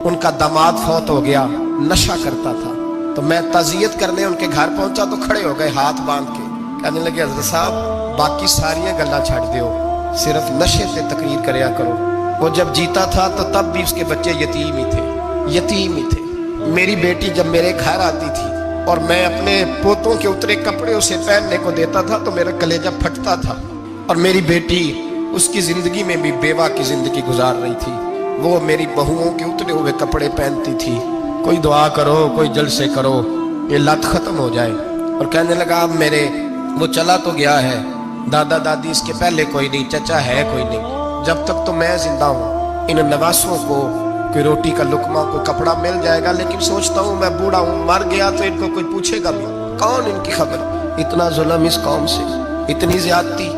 उनका दामाद फौत हो गया, नशा करता था। तो मैं ताज़ियत करने उनके घर पहुंचा तो खड़े हो गए हाथ बांध के, कहने लगे हज़रत साहब बाकी सारियां गल्लां छड़ दियो, सिर्फ नशे से तकरीर करया करो। वो जब जीता था तो तब भी उसके बच्चे यतीम ही थे। मेरी बेटी जब मेरे घर आती थी और मैं अपने पोतों के उतरे कपड़े उसे पहनने को देता था तो मेरा कलेजा फटता था। और मेरी बेटी उसकी जिंदगी में भी बेवा की जिंदगी गुजार रही थी। वो मेरी बहुओं के उतरे हुए कपड़े पहनती थी। कोई दुआ करो, कोई जलसे करो, ये लत खत्म हो जाए। और कहने लगा अब मेरे वो चला तो गया है, दादा दादी इसके पहले कोई नहीं, चचा है कोई नहीं, जब तक तो मैं जिंदा हूँ इन नवासों को कोई रोटी का लुकमा, कोई कपड़ा मिल जाएगा। लेकिन सोचता हूँ मैं बूढ़ा हूँ, मर गया तो इनको कोई पूछेगा भी, कौन इनकी खबर। इतना जुल्म इस कौम से, इतनी ज्यादती।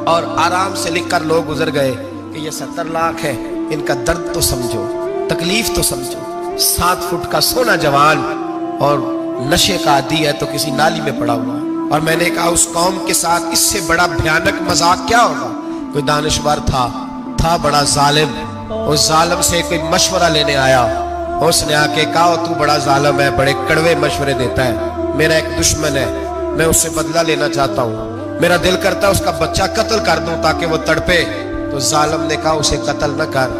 और आराम से लिख कर लोग गुजर गए कि ये 70 लाख है, इनका दर्द तो समझो, तकलीफ तो समझो। 7 फुट का सोना जवान और नशे का आदी है तो किसी नाली में पड़ा हुआ। और मैंने कहा उस कौम के साथ इससे बड़ा भयानक मजाक क्या होगा। कोई दानिशवर था बड़ा जालिम, उस जालिम से कोई मशवरा लेने आया, उसने आके कहा तू बड़ा जालिम है, बड़े कड़वे मशवरे देता है, मेरा एक दुश्मन है, मैं उससे बदला लेना चाहता हूँ, मेरा दिल करता है उसका बच्चा कत्ल कर दूं ताकि वो तड़पे। तो जालिम ने कहा उसे कत्ल न कर,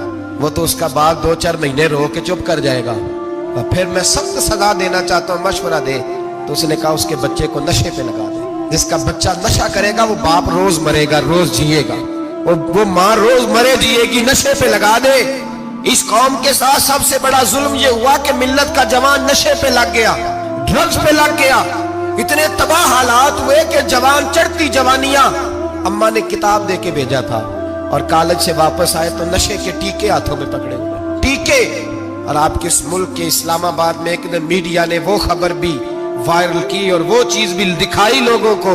वो तो उसका बाप 2-4 महीने रो के चुप कर जाएगा। और फिर मैं सख्त सजा देना चाहता हूँ, मशवरा दे। तो उसने कहा उसके बच्चे को नशे पे लगा दे। जिसका बच्चा नशा करेगा वो बाप रोज मरेगा, रोज जिएगा, और वो माँ रोज मरे जिएगी, नशे पे लगा दे। इस कौम के साथ सबसे बड़ा जुल्म ये हुआ कि मिल्लत का जवान नशे पे लग गया, ड्रग्स पे लग गया। इतने तबाह हालात हुए कि जवान चढ़ती जवानियां, अम्मा ने किताब दे के भेजा था और कॉलेज से वापस आए तो नशे के टीके हाथों में पकड़े हुए, टीके। और आपके इस मुल्क के इस्लामाबाद में एक दिन मीडिया ने वो खबर भी वायरल की और वो चीज भी दिखाई लोगों को।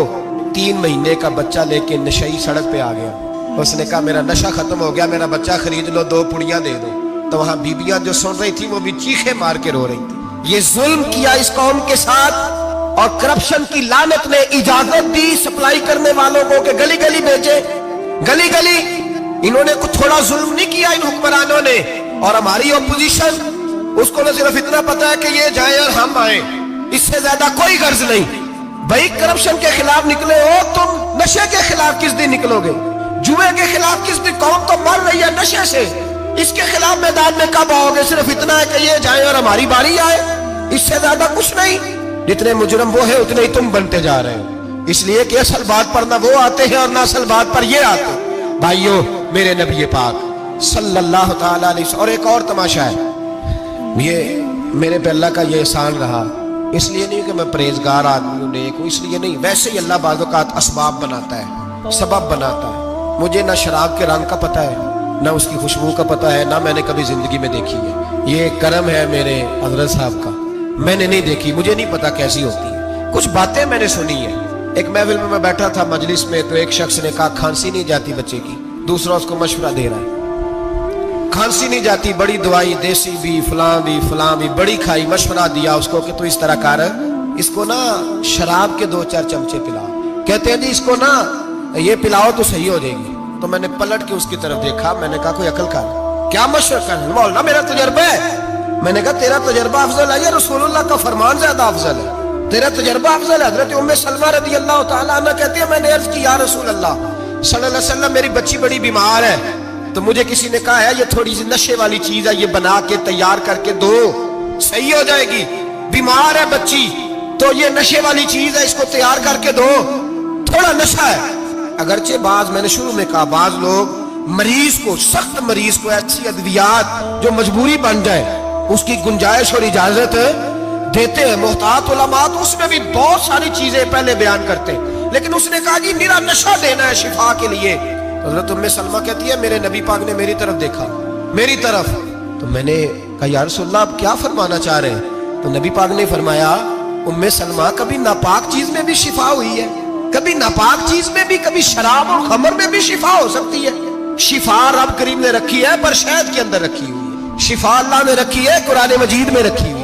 3 महीने का बच्चा लेके नशेई सड़क पे आ गया। उसने कहा मेरा नशा खत्म हो गया, मेरा बच्चा खरीद लो, 2 पुड़ियां दे दो। तो वहां बीबियां जो सुन रही थी वो भी चीखे मार के रो रही थी। ये जुल्म किया इस कौम के साथ। और करप्शन की लानत ने इजाजत दी सप्लाई करने वालों को कि गली गली भेजे, गली गली। इन्होंने कुछ थोड़ा जुल्म नहीं किया इन हुक्मरानों ने। और हमारी ऑपोजिशन, उसको न सिर्फ इतना पता है कि ये जाए और हम आए, इससे ज्यादा कोई गर्ज नहीं। भाई करप्शन के खिलाफ निकले हो तुम, नशे के खिलाफ किस दिन निकलोगे? जुए के खिलाफ किस दिन? कौम तो मर रही है नशे से, इसके खिलाफ मैदान में कब आओगे? सिर्फ इतना है कि ये जाए और हमारी बारी आए, इससे ज्यादा कुछ नहीं। जितने मुजरम वो है उतने ही तुम बनते जा रहे हो। इसलिए कि असल बात पर ना वो आते हैं और ना असल बात पर ये आते। भाइयों, मेरे नबी पाक सल्लल्लाहु ताला अलैहि वसल्लम। और एक और तमाशा है, ये मेरे पे अल्लाह का ये एहसान रहा, इसलिए नहीं कि मैं परहेजगार आदमी हूँ, नेक हूँ, इसलिए नहीं। वैसे ही अल्लाह बाज़ औक़ात असबाब बनाता है, सबब बनाता है। मुझे ना शराब के रंग का पता है, ना उसकी खुशबू का पता है, ना मैंने कभी जिंदगी में देखी है। ये करम है मेरे हज़रत साहब का, मैंने नहीं देखी, मुझे नहीं पता कैसी होती है। कुछ बातें मैंने सुनी है। एक महफिल में मैं बैठा था मजलिस में, तो एक शख्स ने कहा खांसी नहीं जाती बच्चे की, दूसरा उसको मशवरा दे रहा है, खांसी नहीं जाती, बड़ी दवाई देसी भी फलां भी बड़ी खाई, मशवरा दिया उसको कि तू इस तरह कर, इसको ना शराब के 2-4 चमचे पिलाओ। कहते हैं जी इसको ना ये पिलाओ तो सही हो जाएगी। तो मैंने पलट के उसकी तरफ देखा, मैंने कहा कोई अकल कर, क्या मशवरा कर? मौलाना मेरा तजर्बा है। मैंने कहा तेरा तजर्बा अफजल है या रसूलुल्लाह का फरमान ज्यादा अफजल है? तेरा तजर्बा अफजल है। हजरत उम्मे सलमा रज़ी अल्लाह तआला अन्हा कहती है मैंने अर्ज की या रसूल अल्लाह सल्लल्लाहु अलैहि वसल्लम मेरी बच्ची बड़ी बीमार है, तो मुझे किसी ने कहा है ये थोड़ी सी नशे वाली चीज है, ये बना के तैयार करके दो, सही हो जाएगी। बीमार है बच्ची तो ये नशे वाली चीज है, इसको तैयार करके दो, थोड़ा नशा है। अगरचे बाज, मैंने शुरू में कहा, बाज लोग मरीज को, सख्त मरीज को ऐसी अद्वियात जो मजबूरी बन जाए उसकी गुंजाइश और इजाजत देते हैं। मुहतात उलमा तो उसमें भी बहुत सारी चीजें पहले बयान करते हैं, लेकिन उसने कहा जी निरा नशा देना है शिफा के लिए। हज़रत उम्मे सलमा कहती है मेरे नबी पाक ने मेरी तरफ देखा, मेरी तरफ। तो मैंने कहा या रसूलल्लाह आप क्या फरमाना चाह रहे हैं? तो नबी पाक ने फरमाया उम्मे सलमा कभी नापाक चीज में भी शिफा हुई है, कभी नापाक चीज में भी, कभी शराब और खमर में भी शिफा हो सकती है। शिफा रब करीम ने रखी है पर शहद के अंदर रखी हुई है, शिफा अल्लाह ने रखी है कुरान मजीद में रखी हुई है।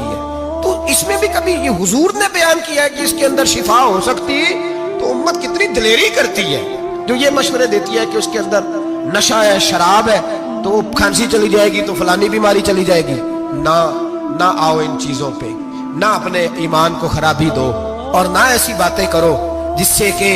तो इसमें भी कभी ये हुजूर ने बयान किया है कि इसके अंदर शिफा हो सकती, तो उम्मत कितनी दिलेरी करती है जो ये मशवरे देती है कि उसके अंदर नशा है, शराब है, तो खांसी चली जाएगी तो फलानी बीमारी चली जाएगी। ना आओ इन चीजों पे, ना अपने ईमान को खराबी दो और ना ऐसी बातें करो जिससे कि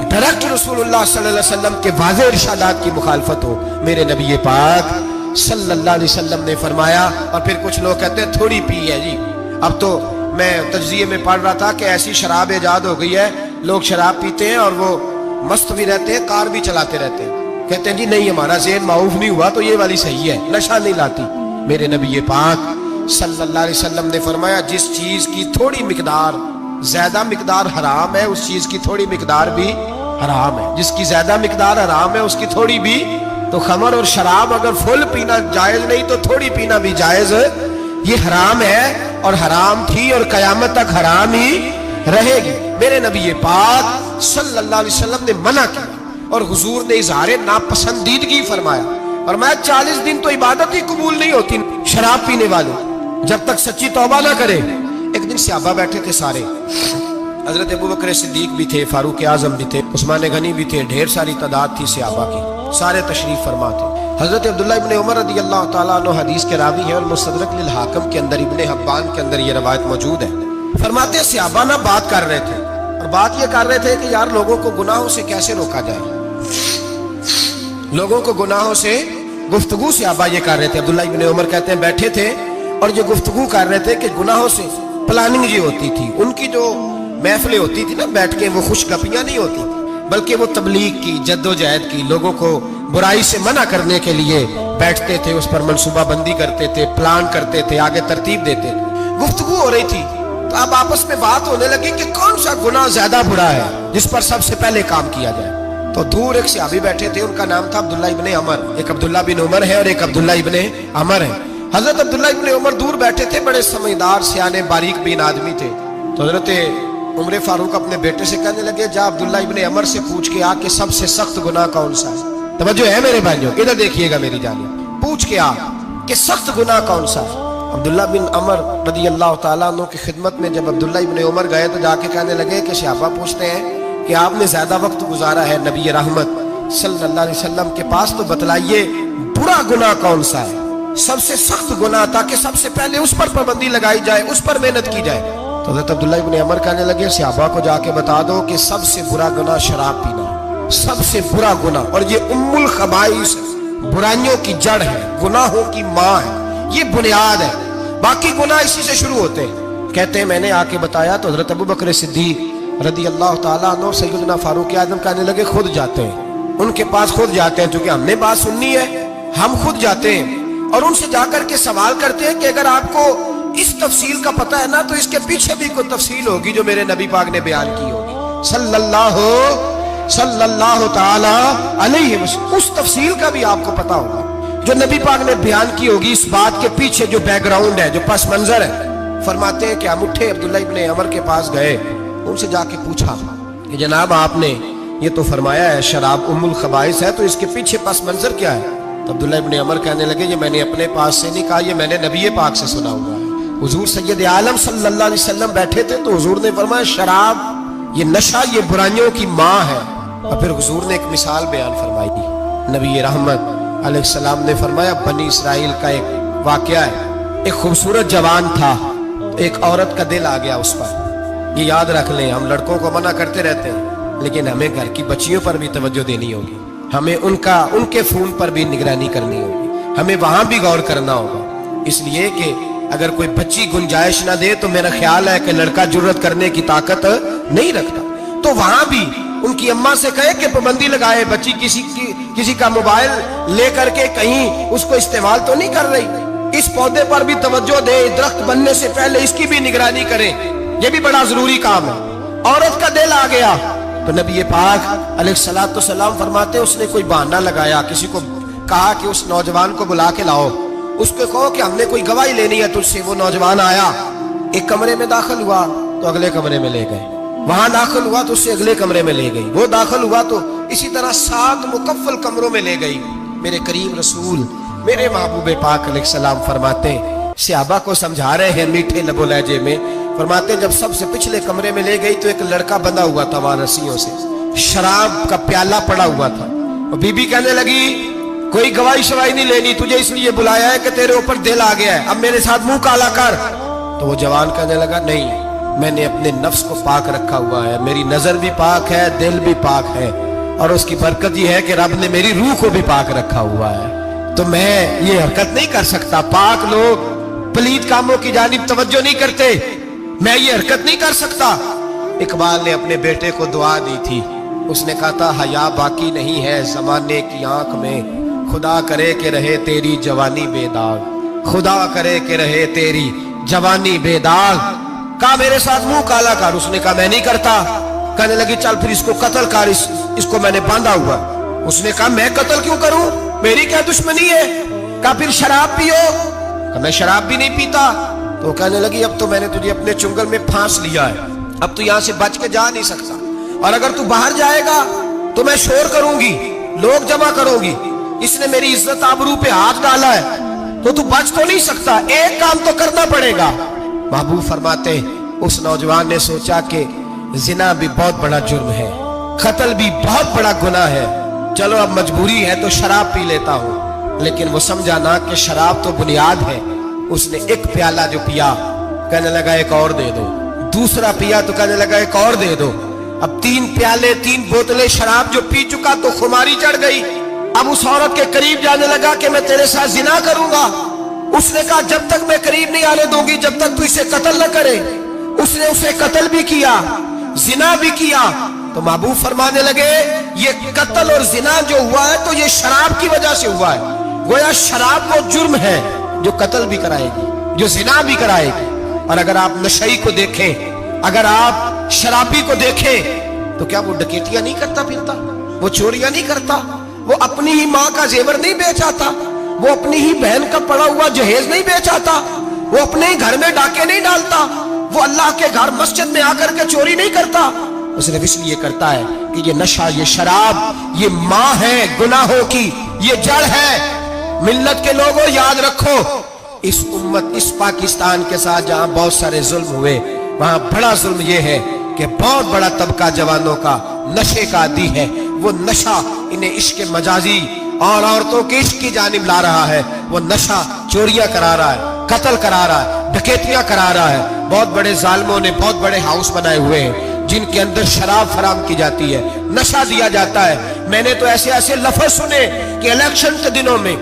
डायरेक्ट रसूलुल्लाह सल्लल्लाहु अलैहि वसल्लम के वाज़ेह इरशादात की मुखालफत हो। मेरे नबी पाक सल्लल्लाहु अलैहि वसल्लम ने फरमाया। और फिर कुछ लोग कहते हैं थोड़ी पी है जी। अब तो मैं तज्ज़िये में पढ़ रहा था कि ऐसी शराब ईजाद हो गई है, लोग शराब पीते हैं और वो मस्त भी रहते हैं, कार भी चलाते रहते हैं, कहते हैं जी नहीं हमारा ज़हन माऊफ नहीं हुआ तो ये वाली सही है, नशा नहीं लाती। मेरे नबी पाक सल्लल्लाहु अलैहि वसल्लम ने फरमाया जिस चीज की थोड़ी मिकदार, ज्यादा मिकदार हराम है, उस चीज की थोड़ी मिकदार भी हराम है। जिसकी ज्यादा मिकदार हराम है उसकी थोड़ी भी। तो खमर और शराब अगर फुल पीना जायज नहीं तो थोड़ी पीना भी जायज, ये हराम है और हराम थी और कयामत तक हराम ही रहेगी। मेरे नबी पाक सल्लल्लाहु अलैहि वसल्लम ने मना किया और हुजूर ने इज़हारे नापसंदीदगी फरमाया। और मैं 40 दिन तो इबादत ही कबूल नहीं होती शराब पीने वालों जब तक सच्ची तौबा ना करे। एक दिन सहाबा बैठे थे सारे, हजरत अबू बकर सिद्दीक भी थे, फारूक आजम भी थे, उस्मान गनी भी थे, ढेर सारी तादाद थी सहाबा की, सारे तशरीफ फरमा थे। हजरत अब्दुल्लाह इब्ने उमर रज़ी अल्लाह तआला अन्हु हदीस के रावी हैं और मुस्तदरक लिल हाकिम के अंदर, इब्ने हब्बान के अंदर ये रवायत मौजूद है। फरमाते हैं सहाबा ना बात कर रहे थे और बात ये कर रहे थे कि यार लोगों को गुनाहों से कैसे रोका जाए, लोगों को गुनाहों से गुफ्तगू सहाबा ये कर रहे थे। अब्दुल्लाह इब्ने उमर कहते हैं बैठे थे और ये गुफ्तगू कर रहे थे कि गुनाहों से प्लानिंग ये होती थी, उनकी जो महफिलें होती थी ना बैठ के, वो खुशगपियां नहीं होती बल्कि वो तबलीग की, जद्दोजहद की, लोगों को बुराई से मना करने के लिए बैठते थे, उस पर मनसूबा बंदी करते थे, प्लान करते थे, आगे तरतीब देते थे। गुफ्तगू हो रही थी तो अब आपस में बात होने लगी कि कौन सा गुनाह ज्यादा बुरा है जिस पर सबसे पहले काम किया जाए। तो दूर एक सहाबी बैठे थे, उनका नाम था अब्दुल्लाह इब्ने अमर। एक अब्दुल्लाह बिन उमर है और एक अब्दुल्लाह इब्ने अमर है। हजरत अब्दुल्लाह इब्ने उमर दूर बैठे थे, बड़े समझदार सियाने बारीक बीन आदमी थे। तो हजरत उमर फारूक अपने बेटे से कहने लगे जा अब्दुल्लाह इब्ने अमर से पूछ के आ कि सबसे सख्त गुनाह कौन सा है। तवज्जो है मेरे भाइयों, इधर देखिएगा मेरी जानिए, पूछ के आ कि सख्त गुनाह कौन सा है। अब्दुल्लाह बिन अमर रज़ी अल्लाह तआला अन्हु की खिदमत में जब अब्दुल्लाह इब्ने उमर गए तो जाके कहने लगे कि सहाबा पूछते हैं कि आपने ज्यादा वक्त गुजारा है नबी रहमत सल्लल्लाहु अलैहि वसल्लम के पास, तो बतलाइए बुरा गुनाह कौन सा है, सबसे सख्त गुनाह, ताकि सबसे पहले उस पर पाबंदी लगाई जाए, उस पर मेहनत की जाए। तो हज़रत अब्दुल्लाह इब्ने अमर कहने लगे सहाबा को जाके बता दो कि सबसे बुरा गुनाह शराब पीना है, सबसे बुरा गुनाह, और ये उम्मुल खबाइस, बुराइयों की जड़ है, गुनाहों की माँ है, ये बुनियाद है, बाकी गुनाह इसी से शुरू होते हैं। कहते हैं मैंने आके बताया तो हज़रत अबू बकर सिद्दीक रज़ी अल्लाह तआला अन्हु सैयदना फारूक आज़म कहने लगे खुद जाते हैं, उनके पास खुद जाते हैं, क्योंकि हमने बात सुननी है, हम खुद जाते हैं और उनसे जाकर के सवाल करते हैं कि अगर आपको इस तफसील का पता है ना तो इसके पीछे भी कोई तफसील होगी जो मेरे नबी पाक ने बयान की होगी सल्लल्लाहु तआला अलैहि वसल्लम, उस तफसील का भी आपको पता होगा जो नबी पाक ने बयान की होगी, इस बात के पीछे जो बैकग्राउंड है, जो पस मंजर है। फरमाते हैं कि हम उठे, अब्दुल्लाह इब्ने अमर के पास गए, उनसे जाके पूछा कि जनाब आपने ये तो फरमाया है शराब उम्मुल खबाइस है, तो इसके पीछे पस मंजर क्या है। तो अब्दुल्लाह इब्ने अमर कहने लगे ये मैंने अपने पास से नहीं कहा, ये मैंने नबी पाक से सुना हुआ है। हुजूर सैयद आलम सल्लल्लाहु अलैहि वसल्लम बैठे थे तो हुजूर ने फरमाया शराब, ये नशा, ये बुराइयों की माँ है। और फिर हुजूर ने एक मिसाल बयान फरमाई। नबी रहमत अलैहिस्सलाम ने फरमाया बनी इसराइल का एक वाकया है, एक खूबसूरत जवान था, एक औरत का दिल आ गया उस पर। ये याद रख लें, हम लड़कों को मना करते रहते हैं लेकिन हमें घर की बच्चियों पर भी तवज्जो देनी होगी, हमें उनके फोन पर भी निगरानी करनी होगी, हमें वहां भी गौर करना होगा। इसलिए कि अगर कोई बच्ची गुंजाइश ना दे तो मेरा ख्याल है कि लड़का जुर्रत करने की ताकत नहीं रखता, तो वहां भी उनकी अम्मा से कहे कि पाबंदी लगाए, बच्ची किसी का मोबाइल लेकर के कहीं उसको इस्तेमाल तो नहीं कर रही, इस पौधे पर भी तवज्जो दे, दरख्त बनने से पहले इसकी भी निगरानी करें, ये भी बड़ा जरूरी काम है। औरत का दिल आ गया तो नबी पाक अलैहिस्सलातु वस्सलाम फरमाते उसने कोई बहाना लगाया, किसी को कहा कि उस नौजवान को बुला के लाओ, उसको कहो कि हमने कोई गवाही लेनी है तुझसे। वो नौजवान आया, एक कमरे में दाखिल हुआ तो अगले कमरे में ले गए, वहां दाखिल हुआ तो उससे अगले कमरे में ले गई, वो दाखिल हुआ तो इसी तरह 7 मुकफ्फल कमरों में ले गई। मेरे करीम रसूल मेरे महबूब पाक अलैहिस्सलाम फरमाते, सहाबा को समझा रहे हैं मीठे लबो लहजे में, फरमाते जब सबसे पिछले कमरे में ले गई तो एक लड़का बंधा हुआ था वहां रस्सियों से, शराब का प्याला पड़ा हुआ था, और बीबी कहने लगी कोई गवाही शवाही नहीं लेनी, तुझे इसलिए बुलाया है कि तेरे ऊपर दिल आ गया है, अब मेरे साथ मुंह काला कर। तो वो जवान कहने लगा, नहीं, मैंने अपने नफ्स को पाक रखा हुआ है, मेरी नजर भी पाक है, दिल भी पाक है, और उसकी बरकत ये है कि रब ने मेरी रूह को भी पाक रखा हुआ है, तो मैं ये हरकत नहीं कर सकता। पाक लोग पलीत कामों की जानिब तवज्जो नहीं करते, मैं ये हरकत नहीं कर सकता। इकबाल ने अपने बेटे को दुआ दी थी, उसने कहा था, हया बाकी नहीं है जमाने की आंख में, खुदा करे कि रहे तेरी जवानी बेदाग, खुदा करे कि रहे तेरी जवानी बेदाग। कहा मेरे साथ मुंह काला कर, उसने कहा मैं नहीं करता। कहने लगी चल फिर इसको कत्ल कर, इसको मैंने बांधा हुआ। उसने कहा मैं कत्ल क्यों करूं, मेरी क्या दुश्मनी है। कहा फिर शराब पियो, कहा मैं शराब भी नहीं पीता। तो कहने लगी अब तो मैंने तुझे अपने चुंगल में फांस लिया है, अब तू यहां से बच के जा नहीं सकता, और अगर तू बाहर जाएगा तो मैं शोर करूंगी, लोग जमा करूंगी, इसने मेरी इज्जत आबरू पे हाथ डाला है, तो तू बच तो नहीं सकता, एक काम तो करना पड़ेगा। महबूब फरमाते उस नौजवान ने सोचा कि जिना भी बहुत बड़ा जुर्म है, कत्ल भी बहुत बड़ा गुनाह है, चलो अब मजबूरी है तो शराब पी लेता हूं। लेकिन वो समझा ना कि शराब तो बुनियाद है। उसने एक प्याला जो पिया, कहने लगा एक और दे दो, दूसरा पिया तो कहने लगा एक और दे दो। अब 3 प्याले 3 बोतलें शराब जो पी चुका तो खुमारी चढ़ गई। अब उस औरत के करीब जाने लगा कि मैं तेरे साथ जिना करूंगा। उसने कहा जब तक मैं करीब नहीं आने दूंगी जब तक तू इसे कत्ल न करे। उसने उसे कत्ल भी किया, जिना भी किया। तो महबूब फरमाने लगे ये कत्ल और जिना जो हुआ है तो ये शराब की वजह से हुआ है। गोया शराब वो जुर्म है जो कत्ल भी कराएगी, जो जिना भी कराएगी। और अगर आप नशई को देखें, अगर आप शराबी को देखें, तो क्या वो डकैतियां नहीं करता फिरता, वो चोरियां नहीं करता, वो अपनी ही माँ का जेवर नहीं बेच आता, वो अपनी ही बहन का पड़ा हुआ जहेज नहीं बेच आता, वो अपने ही घर में डाके नहीं डालता, वो अल्लाह के घर मस्जिद में आकर के चोरी नहीं करता। वो सिर्फ इसलिए करता है कि ये नशा, ये शराब, ये माँ है गुनाहों की, ये जड़ है। मिल्लत के लोगों याद रखो, इस उम्मत, इस पाकिस्तान के साथ जहां बहुत सारे जुल्म हुए, वहां बड़ा जुल्म ये है कि बहुत बड़ा तबका जवानों का नशे का आदी है। वो नशा इन्हें इश्क मजाजी और औरतों के इश्क की जानिब ला रहा है। वो नशा चोरियां करा रहा है, कत्ल करा रहा है, डकैतियां करा रहा है। बहुत बड़े जालिमों ने बहुत बड़े हाउस बनाए हुए हैं जिनके अंदर शराब फराम की जाती है, नशा दिया जाता है। मैंने तो ऐसे ऐसे लफ्ज सुने कि इलेक्शन के दिनों में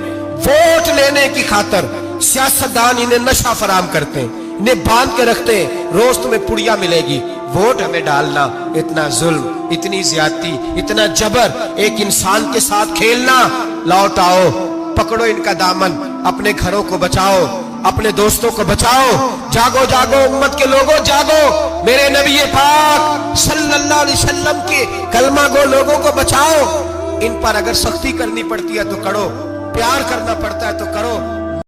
वोट लेने की खातर सियासतदान इन्हें नशा फराम करते हैं, इन्हें बांध के रखते हैं, रोज तुम्हें पुड़िया मिलेगी, वोट हमें डालना। इतना जुल्म, इतनी ज्यादती, इतना जबर, एक इंसान के साथ खेलना। लौट आओ, पकड़ो इनका दामन, अपने घरों को बचाओ, अपने दोस्तों को बचाओ। जागो जागो उम्मत के लोगों, जागो। मेरे नबी पाक सल्लल्लाहु अलैहि वसल्लम के कलमा गो लोगों को बचाओ। इन पर अगर सख्ती करनी पड़ती है तो करो, प्यार करना पड़ता है तो करो।